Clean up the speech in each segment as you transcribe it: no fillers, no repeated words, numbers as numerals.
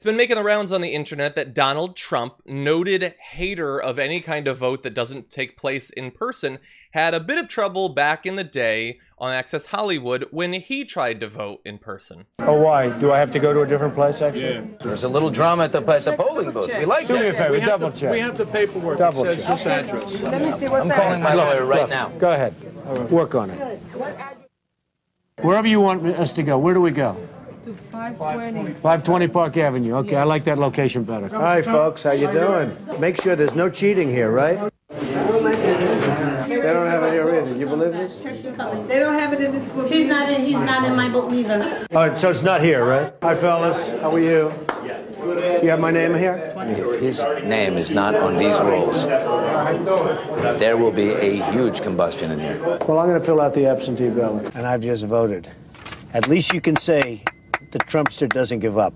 It's been making the rounds on the internet that Donald Trump, noted hater of any kind of vote that doesn't take place in person, had a bit of trouble back in the day on Access Hollywood when he tried to vote in person. Oh, why? Do I have to go to a different place, actually? Yeah. There's a little drama at the polling booth. We like Do me a that. favor, double check. We have the paperwork. Double It says check. this address. Let me see what's I'm calling my lawyer right now. Go ahead. Work on it. Wherever you want us to go, where do we go? to 520. 520 Park Avenue. Okay, I like that location better. Hi, folks. How you doing? Make sure there's no cheating here, right? They don't have it here either. You believe this? They don't have it in this book. He's not in my book either. Oh, so it's not here, right? Hi, fellas. How are you? You have my name here? If his name is not on these rolls, there will be a huge combustion in here. Well, I'm going to fill out the absentee ballot. And I've just voted. At least you can say the Trumpster doesn't give up.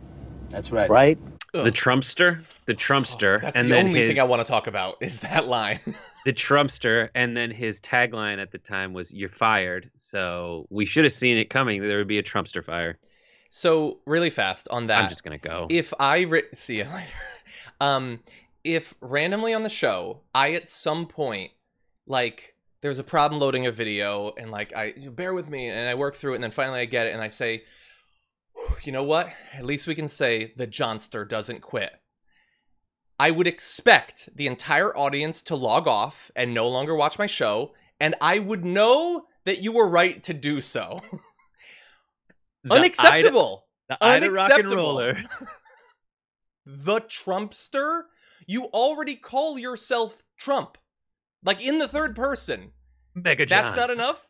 That's right. Right? The Trumpster, That's the only thing I want to talk about is that line. The Trumpster, and then his tagline at the time was "You're fired." So we should have seen it coming. There would be a Trumpster fire. So really fast on that. I'm just gonna go. If see you later. If randomly on the show, I at some point, like, there's a problem loading a video, and like bear with me, and I work through it, and then finally I get it, and I say, you know what? At least we can say the Johnster doesn't quit. I would expect the entire audience to log off and no longer watch my show, and I would know that you were right to do so. Unacceptable. The Ida rock and Unacceptable. roller. The Trumpster? You already call yourself Trump. Like, in the third person. Mega John. That's not enough?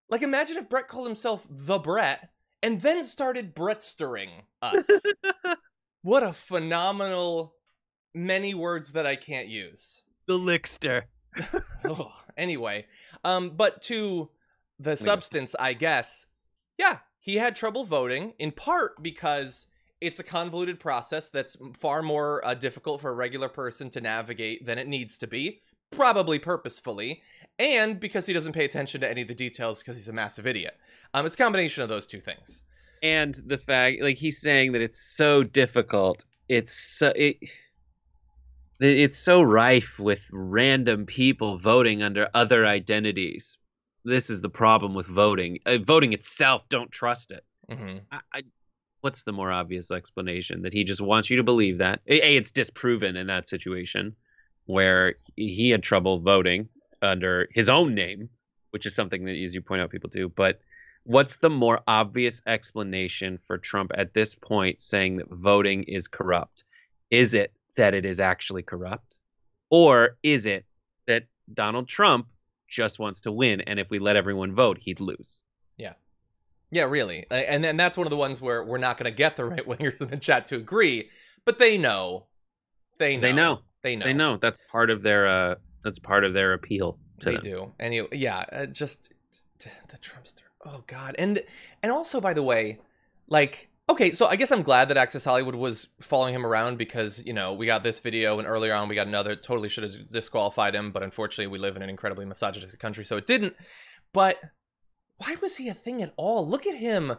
Like, imagine if Brett called himself the Brett and then started Brettstering us. What a phenomenal many words that I can't use. The Lickster. Oh, anyway, but to the substance, I guess, yeah, he had trouble voting, in part because it's a convoluted process that's far more difficult for a regular person to navigate than it needs to be, probably purposefully, and because he doesn't pay attention to any of the details because he's a massive idiot. It's a combination of those two things. And the fact, like, he's saying that it's so difficult. It's so rife with random people voting under other identities. This is the problem with voting. Voting itself, don't trust it. Mm-hmm. What's the more obvious explanation? That he just wants you to believe that. It's disproven in that situation where he had trouble voting under his own name, which is something that, as you point out, people do. But what's the more obvious explanation for Trump at this point saying that voting is corrupt? Is it that it is actually corrupt? Or is it that Donald Trump just wants to win, and if we let everyone vote, he'd lose? Yeah, really. And then that's one of the ones where we're not going to get the right-wingers in the chat to agree, but they know. They know. That's part of their appeal to them. do. And just the Trumpster. Oh God. And also, by the way, like, okay, so I guess I'm glad that Access Hollywood was following him around because, you know, we got this video and earlier on we got another, totally should have disqualified him, but unfortunately we live in an incredibly misogynistic country, so it didn't. But why was he a thing at all? Look at him,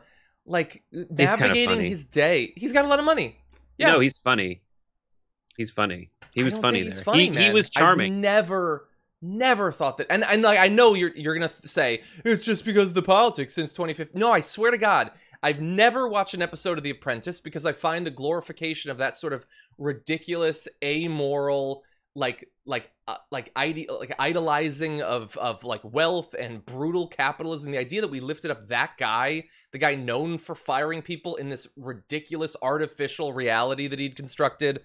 like, navigating his day. He's got a lot of money. Yeah. No, he's funny. He's funny. He was funny there. Funny, he was charming. I've never thought that. And like, I know you're going to say, it's just because of the politics since 2015. No, I swear to God, I've never watched an episode of The Apprentice because I find the glorification of that sort of ridiculous, amoral, like idolizing of like wealth and brutal capitalism. The idea that we lifted up that guy, the guy known for firing people in this ridiculous artificial reality that he'd constructed.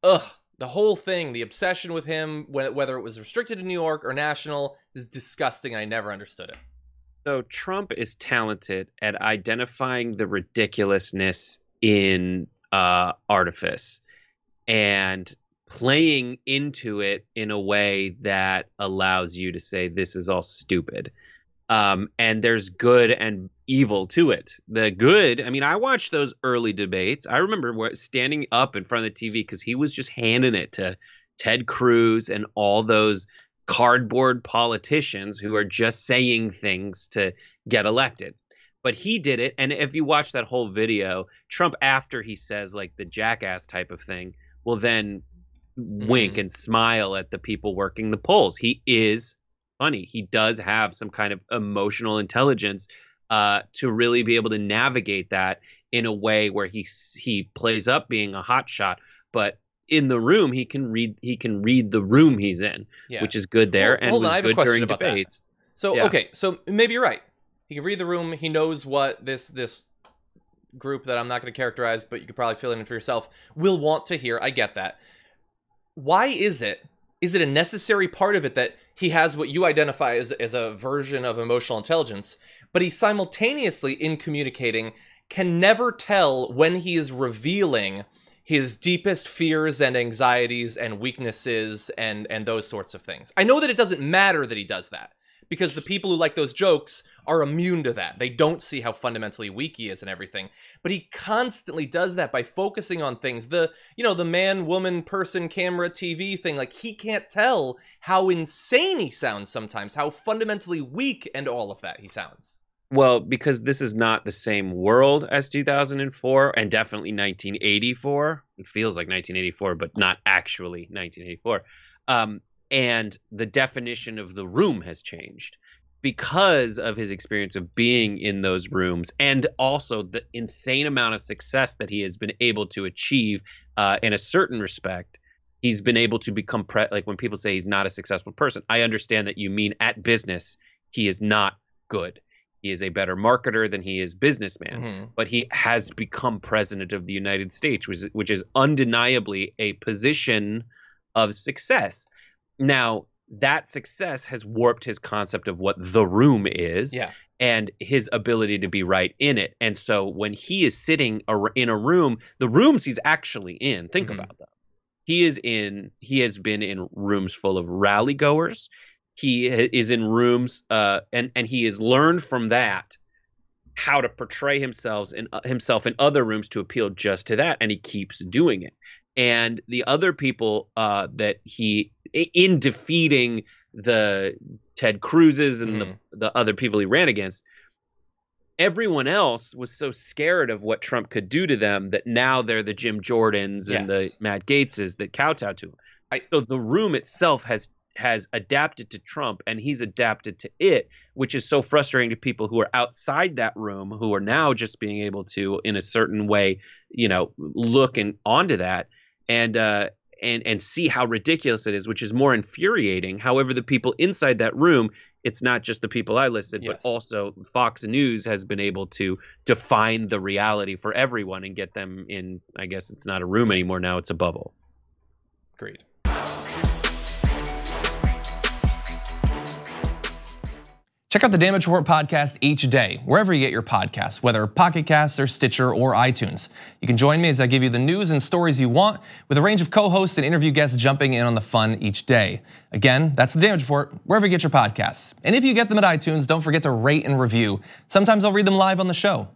Ugh. The whole thing, the obsession with him, whether it was restricted to New York or national, is disgusting. I never understood it. So Trump is talented at identifying the ridiculousness in artifice and playing into it in a way that allows you to say this is all stupid. And there's good and evil to it. The good, I mean, I watched those early debates. I remember standing up in front of the TV because he was just handing it to Ted Cruz and all those cardboard politicians who are just saying things to get elected. But he did it, and if you watch that whole video, Trump, after he says like the jackass type of thing, will then wink and smile at the people working the polls. He is funny. He does have some kind of emotional intelligence to really be able to navigate that in a way where he plays up being a hotshot, but in the room he can read the room he's in, which is good there. Well, hold on, I have a question about debates. that. So okay, so maybe you're right. He can read the room. He knows what this group that I'm not going to characterize, but you could probably fill it in for yourself, will want to hear. I get that. Why is it? Is it a necessary part of it that he has what you identify as a version of emotional intelligence, but he simultaneously, in communicating, can never tell when he is revealing his deepest fears and anxieties and weaknesses and those sorts of things? I know that it doesn't matter that he does that, because the people who like those jokes are immune to that. They don't see how fundamentally weak he is and everything. But he constantly does that by focusing on things. The man, woman, person, camera, TV thing. Like, he can't tell how insane he sounds sometimes, how fundamentally weak and all of that he sounds. Well, because this is not the same world as 2004 and definitely 1984. It feels like 1984, but not actually 1984. And the definition of the room has changed because of his experience of being in those rooms, and also the insane amount of success that he has been able to achieve in a certain respect. He's been able to become like, when people say he's not a successful person, I understand that you mean at business he is not good. He is a better marketer than he is businessman, but he has become president of the United States, which is undeniably a position of success. Now, that success has warped his concept of what the room is and his ability to be right in it. And so when he is sitting in a room, the rooms he's actually in, think about them. He has been in rooms full of rally goers. He is in rooms and he has learned from that how to portray himself in other rooms to appeal just to that. And he keeps doing it. And the other people that he, in defeating the Ted Cruz's and the other people he ran against, everyone else was so scared of what Trump could do to them that now they're the Jim Jordans and the Matt Gaetzes that kowtow to him. So the room itself has adapted to Trump, and he's adapted to it, which is so frustrating to people who are outside that room, who are now just being able to, in a certain way, look onto that and see how ridiculous it is, which is more infuriating. However, the people inside that room, it's not just the people I listed, but also Fox News has been able to define the reality for everyone and get them in. I guess it's not a room anymore now; it's a bubble. Agreed. Check out the Damage Report podcast each day, wherever you get your podcasts, whether Pocket Casts or Stitcher or iTunes. You can join me as I give you the news and stories you want, with a range of co-hosts and interview guests jumping in on the fun each day. Again, that's the Damage Report, wherever you get your podcasts. And if you get them at iTunes, don't forget to rate and review. Sometimes I'll read them live on the show.